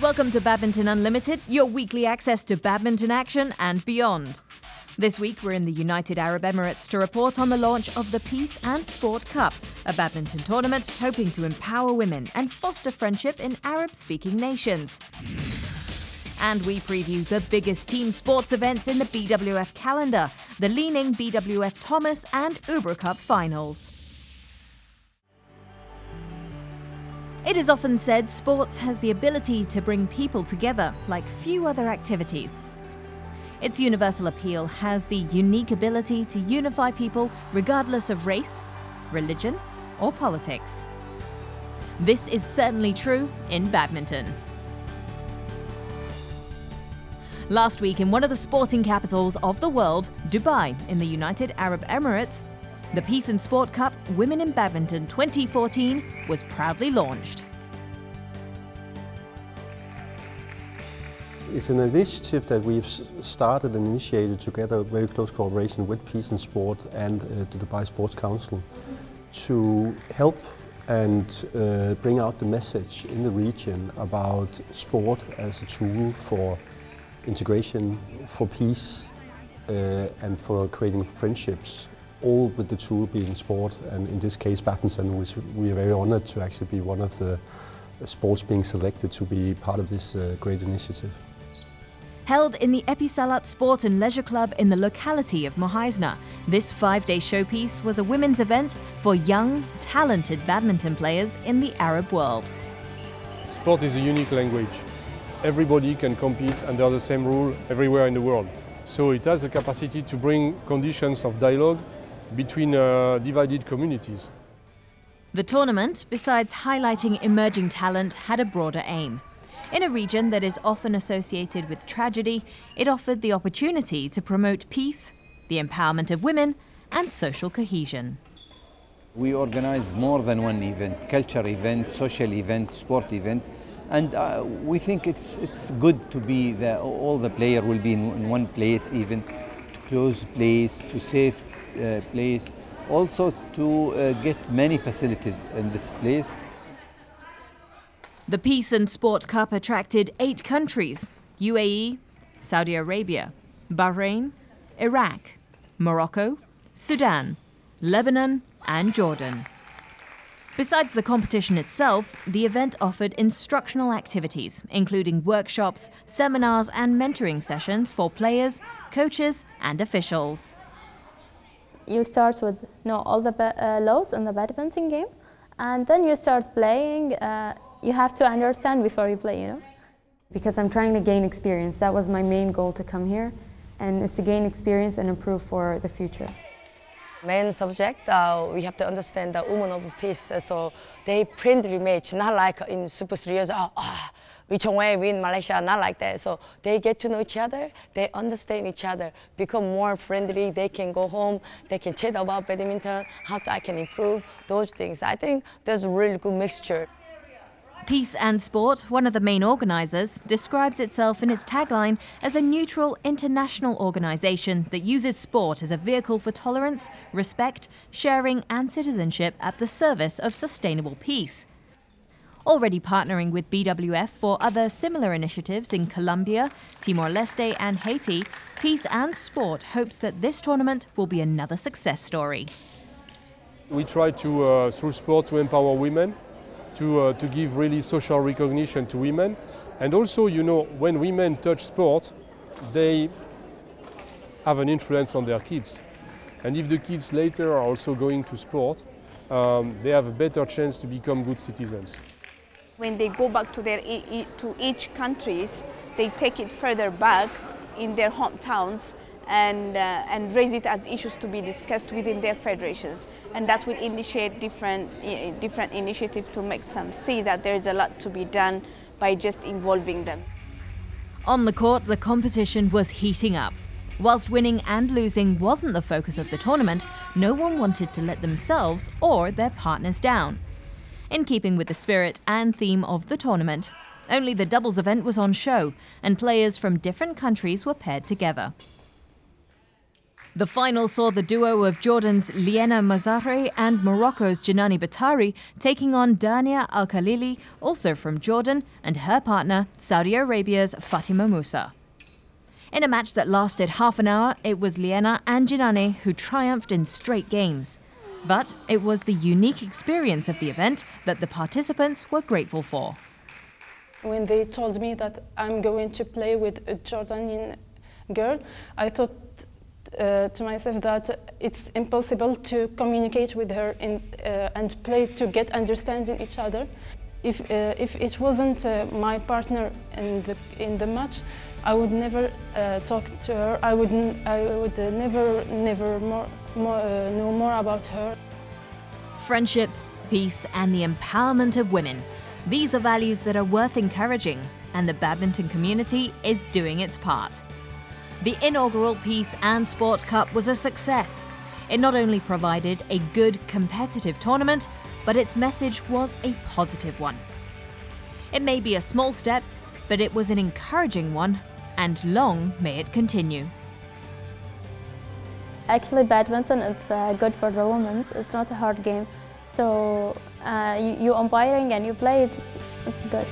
Welcome to Badminton Unlimited, your weekly access to badminton action and beyond. This week we're in the United Arab Emirates to report on the launch of the Peace and Sport Cup, a badminton tournament hoping to empower women and foster friendship in Arab-speaking nations. And we preview the biggest team sports events in the BWF calendar, the Leaning BWF Thomas and Uber Cup finals. It is often said sports has the ability to bring people together like few other activities. Its universal appeal has the unique ability to unify people regardless of race, religion, or politics. This is certainly true in badminton. Last week, in one of the sporting capitals of the world, Dubai, in the United Arab Emirates, the Peace and Sport Cup Women in Badminton 2014 was proudly launched. It's an initiative that we've started and initiated together, very close cooperation with Peace and Sport and the Dubai Sports Council, to help and bring out the message in the region about sport as a tool for integration, for peace, and for creating friendships, all with the tool being sport, and in this case badminton, which we are very honored to actually be one of the sports being selected to be part of this great initiative. Held in the Episalat Sport and Leisure Club in the locality of Mohaisna, this 5-day showpiece was a women's event for young, talented badminton players in the Arab world. Sport is a unique language. Everybody can compete under the same rule everywhere in the world. So it has the capacity to bring conditions of dialogue between divided communities. The tournament, besides highlighting emerging talent, had a broader aim. In a region that is often associated with tragedy, it offered the opportunity to promote peace, the empowerment of women, and social cohesion. We organize more than one event, culture event, social event, sport event, and we think it's good to be there. All the players will be in one place, even to close place, to safe place, also to get many facilities in this place. The Peace and Sport Cup attracted 8 countries: UAE, Saudi Arabia, Bahrain, Iraq, Morocco, Sudan, Lebanon, and Jordan. Besides the competition itself, the event offered instructional activities, including workshops, seminars, and mentoring sessions for players, coaches, and officials. You start with all the laws in the badminton game, and then you start playing. You have to understand before you play, Because I'm trying to gain experience. That was my main goal to come here, and it's to gain experience and improve for the future. Main subject, we have to understand the women of peace. So they friendly match, not like in Super Series, which way win Malaysia, not like that. So they get to know each other, they understand each other, become more friendly, they can go home, they can chat about badminton, how I can improve, those things. I think there's a really good mixture. Peace and Sport, one of the main organisers, describes itself in its tagline as a neutral international organisation that uses sport as a vehicle for tolerance, respect, sharing and citizenship at the service of sustainable peace. Already partnering with BWF for other similar initiatives in Colombia, Timor-Leste and Haiti, Peace and Sport hopes that this tournament will be another success story. We try to, through sport, to empower women, to give really social recognition to women. And also, when women touch sport, they have an influence on their kids. And if the kids later are also going to sport, they have a better chance to become good citizens. When they go back to each countries, they take it further back in their hometowns and raise it as issues to be discussed within their federations. And that will initiate different initiatives to make some see that there is a lot to be done by just involving them. On the court, the competition was heating up. Whilst winning and losing wasn't the focus of the tournament, no one wanted to let themselves or their partners down. In keeping with the spirit and theme of the tournament, Only the doubles event was on show, and players from different countries were paired together. The final saw the duo of Jordan's Liena Mazari and Morocco's Janani Batari taking on Dania Al-Khalili, also from Jordan, and her partner, Saudi Arabia's Fatima Musa. In a match that lasted half an hour, it was Liena and Janani who triumphed in straight games. But it was the unique experience of the event that the participants were grateful for. When they told me that I'm going to play with a Jordanian girl, I thought to myself that it's impossible to communicate with her and play to get understanding each other. If it wasn't my partner in the match, I would never talk to her. I would never know more about her. Friendship, peace, and the empowerment of women. These are values that are worth encouraging, and the badminton community is doing its part. The inaugural Peace and Sport Cup was a success. It not only provided a good competitive tournament, but its message was a positive one. It may be a small step, but it was an encouraging one, and long may it continue. Actually, badminton is good for the women. It's not a hard game. So you umpiring and you play, it's good.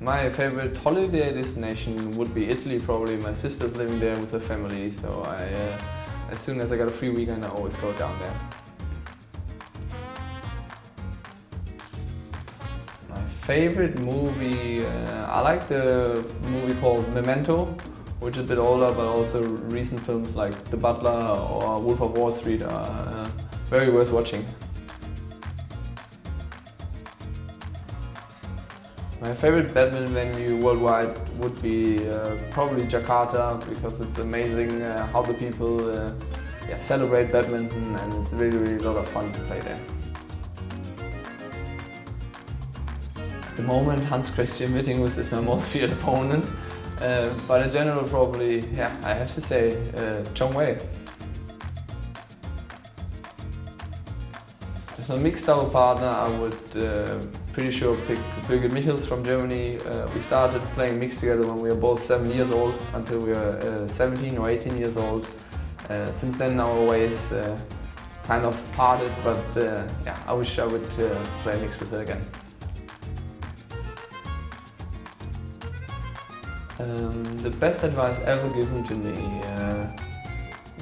My favorite holiday destination would be Italy, probably. My sister's living there with her family, so as soon as I got a free weekend, I always go down there. My favorite movie, I like the movie called Memento, which is a bit older, but also recent films like The Butler or Wolf of Wall Street are very worth watching. My favorite badminton venue worldwide would be probably Jakarta, because it's amazing how the people celebrate badminton, and it's really a lot of fun to play there. At the moment, Hans Christian Wittinghus is my most feared opponent, but in general probably, I have to say Chong Wei. As my mixed double partner, I would pretty sure pick Birgit Michels from Germany. We started playing mixed together when we were both 7 years old, until we were 17 or 18 years old. Since then our ways kind of parted, but I wish I would play mixed with her again. The best advice ever given to me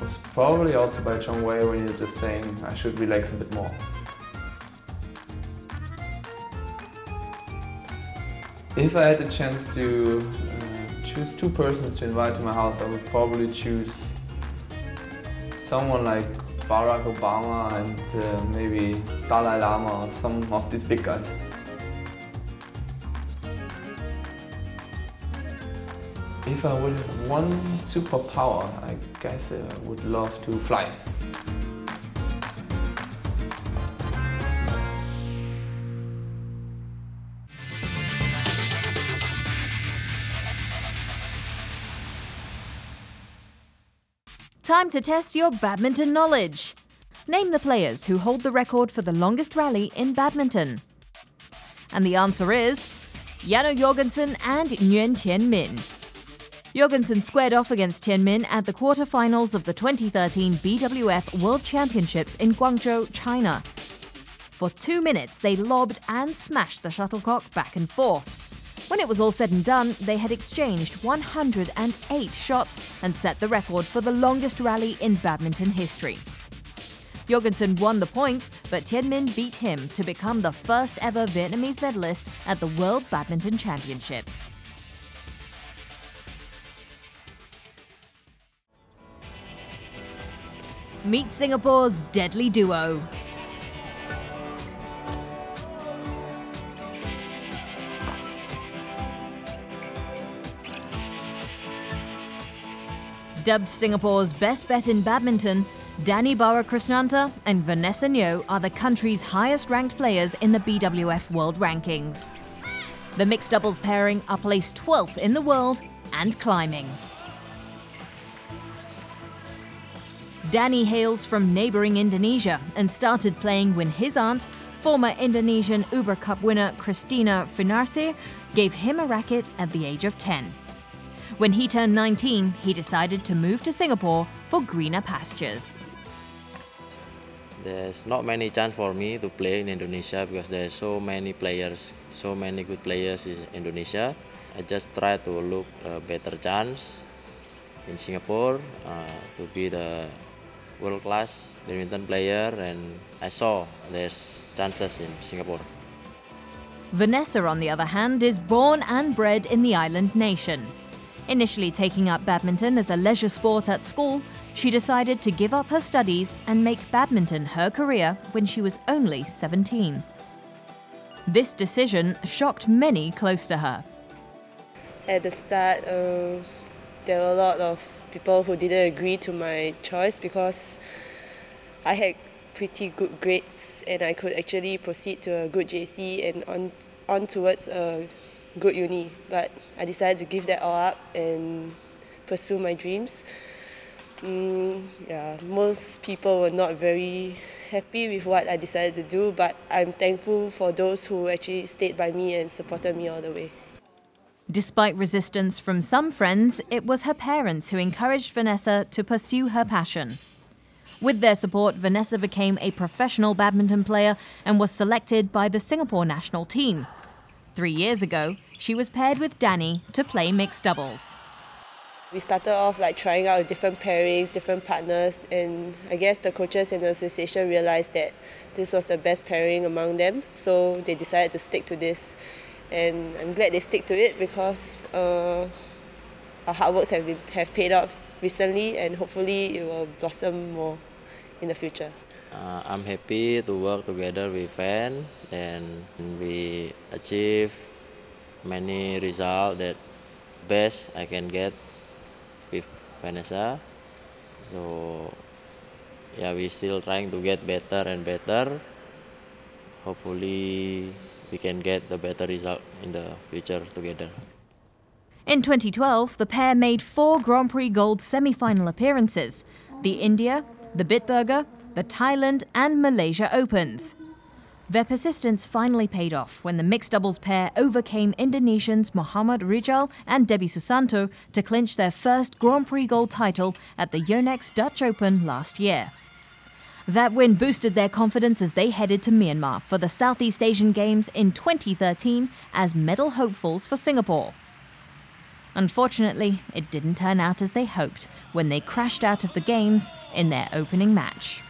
was probably also by Chong Wei, when he was just saying I should relax a bit more. If I had the chance to choose two persons to invite to my house, I would probably choose someone like Barack Obama and maybe Dalai Lama or some of these big guys. If I would have one superpower, I guess I would love to fly. Time to test your badminton knowledge. Name the players who hold the record for the longest rally in badminton. And the answer is Janne Jorgensen and Nguyen Thien Minh. Jorgensen squared off against Thien Minh at the quarterfinals of the 2013 BWF World Championships in Guangzhou, China. For 2 minutes, they lobbed and smashed the shuttlecock back and forth. When it was all said and done, they had exchanged 108 shots and set the record for the longest rally in badminton history. Jorgensen won the point, but Thien Minh beat him to become the first ever Vietnamese medalist at the World Badminton Championship. Meet Singapore's deadly duo. Dubbed Singapore's best bet in badminton, Dani Barakrishnanta and Vanessa Nyo are the country's highest-ranked players in the BWF World Rankings. The mixed doubles pairing are placed 12th in the world and climbing. Dani hails from neighbouring Indonesia and started playing when his aunt, former Indonesian Uber Cup winner Christina Finarsi, gave him a racket at the age of 10. When he turned 19, he decided to move to Singapore for greener pastures. There's not many chance for me to play in Indonesia because there's so many players, so many good players in Indonesia. I just try to look a better chance in Singapore to be the world-class badminton player, and I saw there's chances in Singapore. Vanessa, on the other hand, is born and bred in the island nation. Initially taking up badminton as a leisure sport at school, she decided to give up her studies and make badminton her career when she was only 17. This decision shocked many close to her. At the start, there were a lot of people who didn't agree to my choice because I had pretty good grades and I could actually proceed to a good JC and on towards a good uni. But I decided to give that all up and pursue my dreams. Most people were not very happy with what I decided to do, but I'm thankful for those who actually stayed by me and supported me all the way. Despite resistance from some friends, it was her parents who encouraged Vanessa to pursue her passion. With their support, Vanessa became a professional badminton player and was selected by the Singapore national team. 3 years ago, she was paired with Dani to play mixed doubles. We started off trying out different pairings, different partners, and I guess the coaches and the association realized that this was the best pairing among them, so they decided to stick to this. And I'm glad they stick to it because our hard works have paid off recently, and hopefully it will blossom more in the future. I'm happy to work together with Van, and we achieve many results that best I can get with Vanessa. So yeah, we're still trying to get better and better. Hopefully we can get the better result in the future together. In 2012, the pair made 4 Grand Prix Gold semi-final appearances: the India, the Bitburger, the Thailand and Malaysia Opens. Their persistence finally paid off when the mixed doubles pair overcame Indonesians Muhammad Rijal and Debbie Susanto to clinch their first Grand Prix Gold title at the Yonex Dutch Open last year. That win boosted their confidence as they headed to Myanmar for the Southeast Asian Games in 2013 as medal hopefuls for Singapore. Unfortunately, it didn't turn out as they hoped when they crashed out of the Games in their opening match.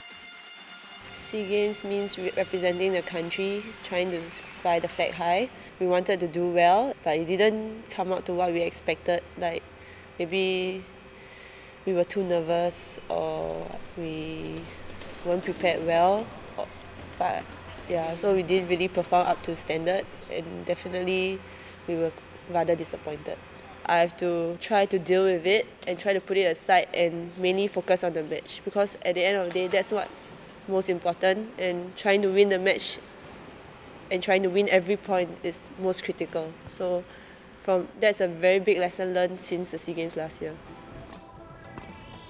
SEA Games means representing the country, trying to fly the flag high. We wanted to do well, but it didn't come out to what we expected. Maybe we were too nervous or we weren't prepared well, but yeah, so we didn't really perform up to standard, and definitely we were rather disappointed. I have to try to deal with it and try to put it aside and mainly focus on the match, because at the end of the day, that's what's most important, and trying to win the match and trying to win every point is most critical. So that's a very big lesson learned since the SEA Games last year.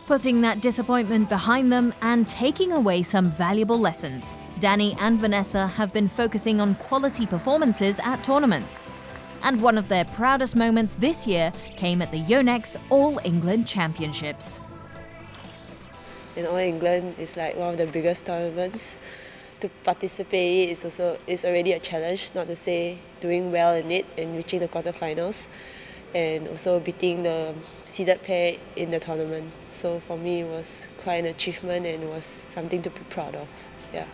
Putting that disappointment behind them and taking away some valuable lessons, Dani and Vanessa have been focusing on quality performances at tournaments. And one of their proudest moments this year came at the Yonex All England Championships. In All England is one of the biggest tournaments. To participate is already a challenge, not to say doing well in it and reaching the quarterfinals, and also beating the seeded pair in the tournament. So for me, it was quite an achievement and it was something to be proud of. Yeah.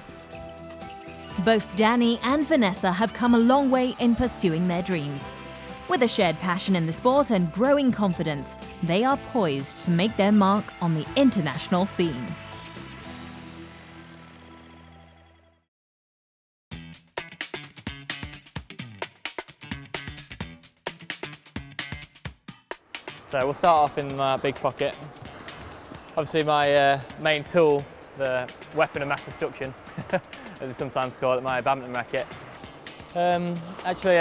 Both Dani and Vanessa have come a long way in pursuing their dreams. With a shared passion in the sport and growing confidence, they are poised to make their mark on the international scene. So we'll start off in my big pocket. Obviously my main tool, the weapon of mass destruction, as they sometimes call it, my badminton racket. Actually,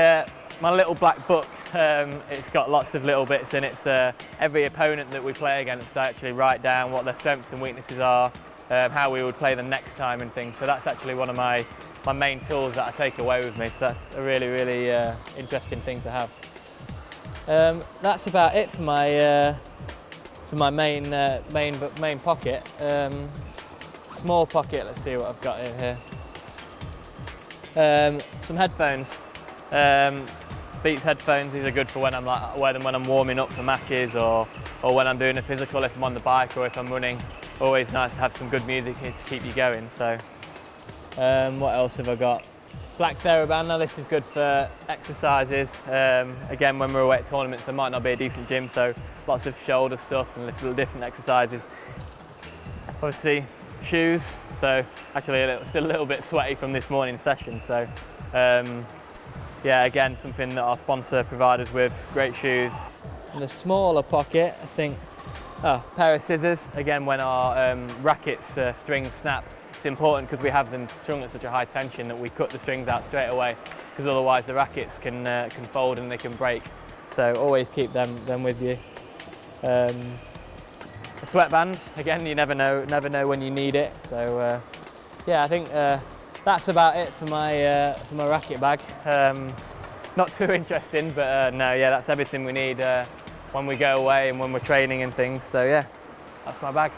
my little black book, it's got lots of little bits in it. So every opponent that we play against, I actually write down what their strengths and weaknesses are, how we would play them next time and things. So that's actually one of my main tools that I take away with me. So that's a really, really interesting thing to have. That's about it for my main pocket. Small pocket. Let's see what I've got in here. Some headphones. Beats headphones. These are good for when I wear them when I'm warming up for matches or when I'm doing a physical. If I'm on the bike or if I'm running, always nice to have some good music here to keep you going. So, what else have I got? Black TheraBand. Now this is good for exercises. Again, when we're away at tournaments, there might not be a decent gym, so lots of shoulder stuff and little different exercises. Obviously, shoes. So actually, still a little bit sweaty from this morning's session. So, yeah, again, something that our sponsor provided us with. Great shoes. In the smaller pocket, I think, a pair of scissors. Again, when our rackets strings snap. It's important because we have them strung at such a high tension that we cut the strings out straight away, because otherwise the rackets can fold and they can break. So always keep them with you. A sweatband, again, you never know when you need it. So yeah, I think that's about it for my racket bag. Not too interesting, but no, yeah, that's everything we need when we go away and when we're training and things. So yeah, that's my bag.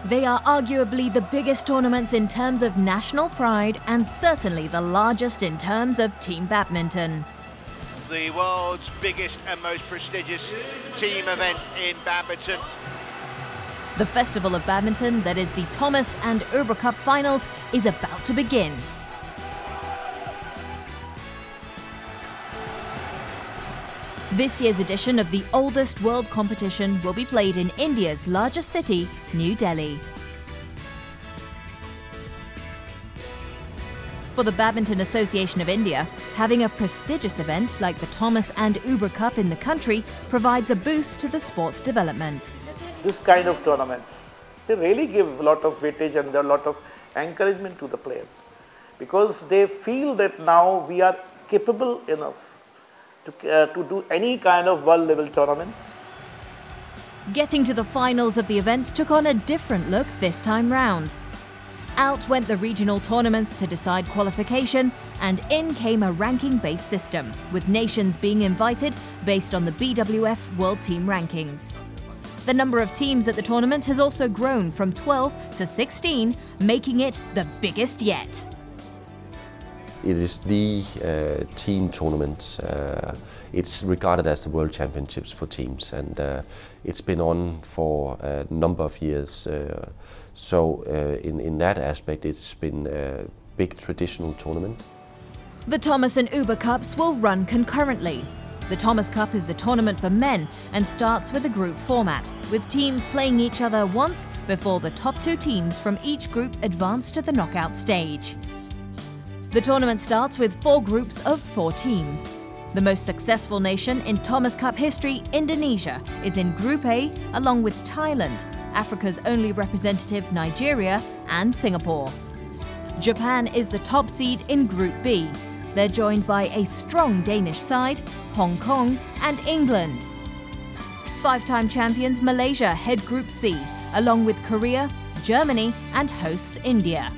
They are arguably the biggest tournaments in terms of national pride and certainly the largest in terms of team badminton. The world's biggest and most prestigious team event in badminton. The Festival of Badminton, that is the Thomas and Uber Cup finals, is about to begin. This year's edition of the oldest world competition will be played in India's largest city, New Delhi. For the Badminton Association of India, having a prestigious event like the Thomas and Uber Cup in the country provides a boost to the sport's development. This kind of tournaments, they really give a lot of weightage and a lot of encouragement to the players, because they feel that now we are capable enough to do any kind of world level tournaments. Getting to the finals of the events took on a different look this time round. Out went the regional tournaments to decide qualification, and in came a ranking-based system, with nations being invited based on the BWF World Team Rankings. The number of teams at the tournament has also grown from 12 to 16, making it the biggest yet. It is the team tournament. It's regarded as the World Championships for teams, and it's been on for a number of years. So in that aspect, it's been a big traditional tournament. The Thomas and Uber Cups will run concurrently. The Thomas Cup is the tournament for men and starts with a group format, with teams playing each other once before the top two teams from each group advance to the knockout stage. The tournament starts with 4 groups of 4 teams. The most successful nation in Thomas Cup history, Indonesia, is in Group A, along with Thailand, Africa's only representative Nigeria, and Singapore. Japan is the top seed in Group B. They're joined by a strong Danish side, Hong Kong, and England. 5-time champions Malaysia head Group C, along with Korea, Germany, and hosts India.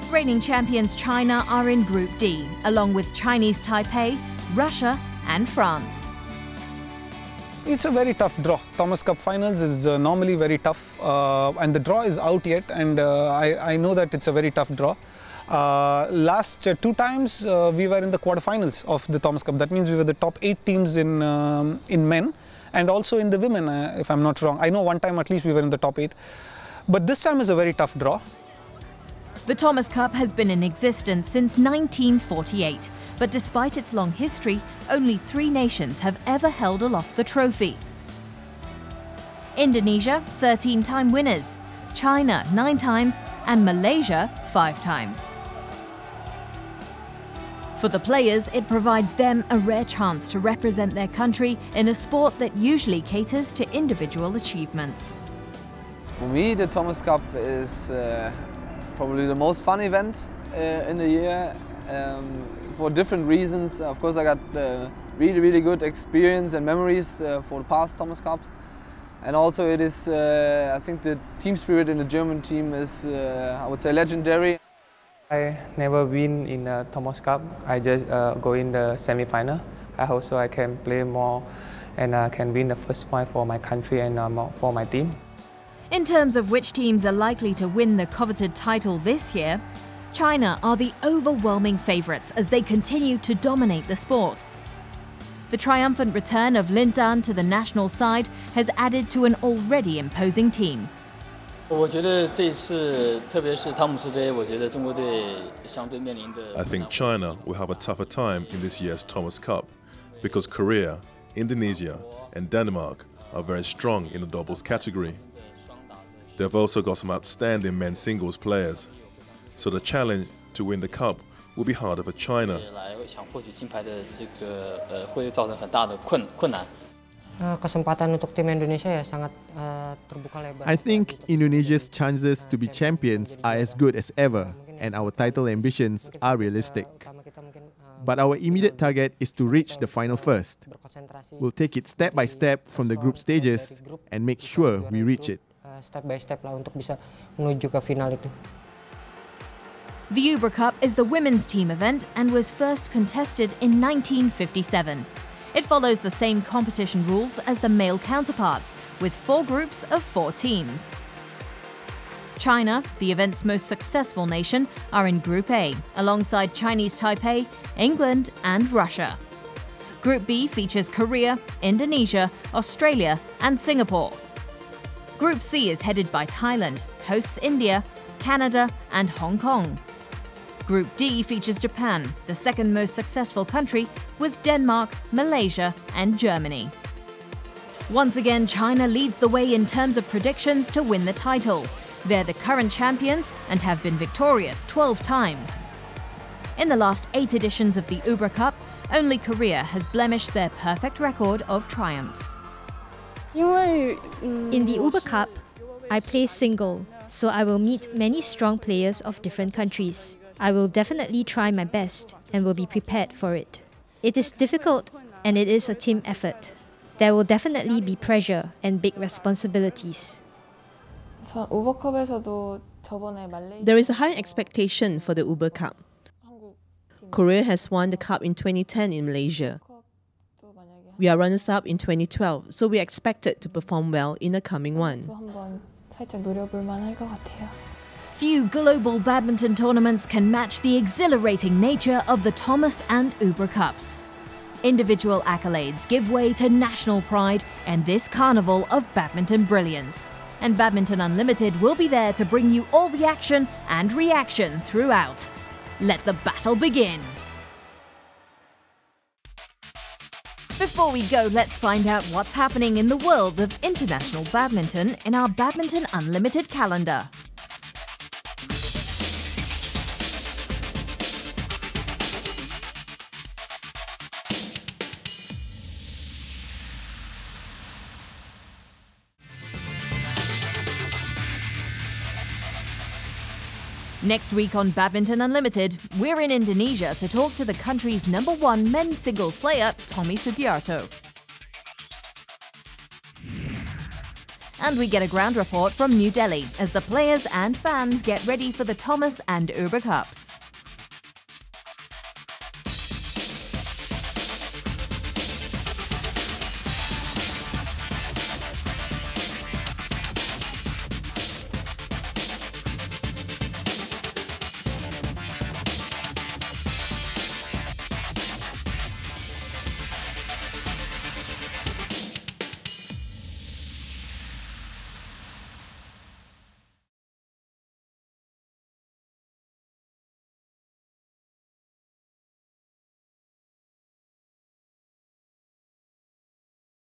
Reigning champions China are in Group D, along with Chinese Taipei, Russia, and France. It's a very tough draw. Thomas Cup finals is normally very tough, and the draw is out yet, and I know that it's a very tough draw. Last 2 times we were in the quarterfinals of the Thomas Cup. That means we were the top 8 teams in men, and also in the women, if I'm not wrong. I know one time at least we were in the top 8. But this time is a very tough draw. The Thomas Cup has been in existence since 1948, but despite its long history, only 3 nations have ever held aloft the trophy. Indonesia, 13-time winners, China 9 times, and Malaysia 5 times. For the players, it provides them a rare chance to represent their country in a sport that usually caters to individual achievements. For me, the Thomas Cup is probably the most fun event in the year for different reasons. Of course, I got really good experience and memories for the past Thomas Cups. And also it is, I think the team spirit in the German team is, I would say, legendary. I never win in the Thomas Cup. I just go in the semi-final. I hope so I can play more and can win the first point for my country and for my team. In terms of which teams are likely to win the coveted title this year, China are the overwhelming favourites as they continue to dominate the sport. The triumphant return of Lin Dan to the national side has added to an already imposing team. I think China will have a tougher time in this year's Thomas Cup because Korea, Indonesia and Denmark are very strong in the doubles category. They've also got some outstanding men's singles players, so the challenge to win the cup will be harder for China. I think Indonesia's chances to be champions are as good as ever, and our title ambitions are realistic. But our immediate target is to reach the final first. We'll take it step by step from the group stages and make sure we reach it. The Uber Cup is the women's team event and was first contested in 1957. It follows the same competition rules as the male counterparts, with 4 groups of 4 teams. China, the event's most successful nation, are in Group A, alongside Chinese Taipei, England and Russia. Group B features Korea, Indonesia, Australia and Singapore. Group C is headed by Thailand, hosts India, Canada and Hong Kong. Group D features Japan, the second most successful country, with Denmark, Malaysia and Germany. Once again, China leads the way in terms of predictions to win the title. They're the current champions and have been victorious 12 times. In the last 8 editions of the Uber Cup, only Korea has blemished their perfect record of triumphs. In the Uber Cup, I play single, so I will meet many strong players of different countries. I will definitely try my best and will be prepared for it. It is difficult and it is a team effort. There will definitely be pressure and big responsibilities. There is a high expectation for the Uber Cup. Korea has won the cup in 2010 in Malaysia. We are runners-up in 2012, so we are expected to perform well in the coming one. Few global badminton tournaments can match the exhilarating nature of the Thomas and Uber Cups. Individual accolades give way to national pride and this carnival of badminton brilliance. And Badminton Unlimited will be there to bring you all the action and reaction throughout. Let the battle begin! Before we go, let's find out what's happening in the world of international badminton in our Badminton Unlimited calendar. Next week on Badminton Unlimited, we're in Indonesia to talk to the country's #1 men's singles player, Tommy Sugiarto. And we get a ground report from New Delhi as the players and fans get ready for the Thomas and Uber Cups.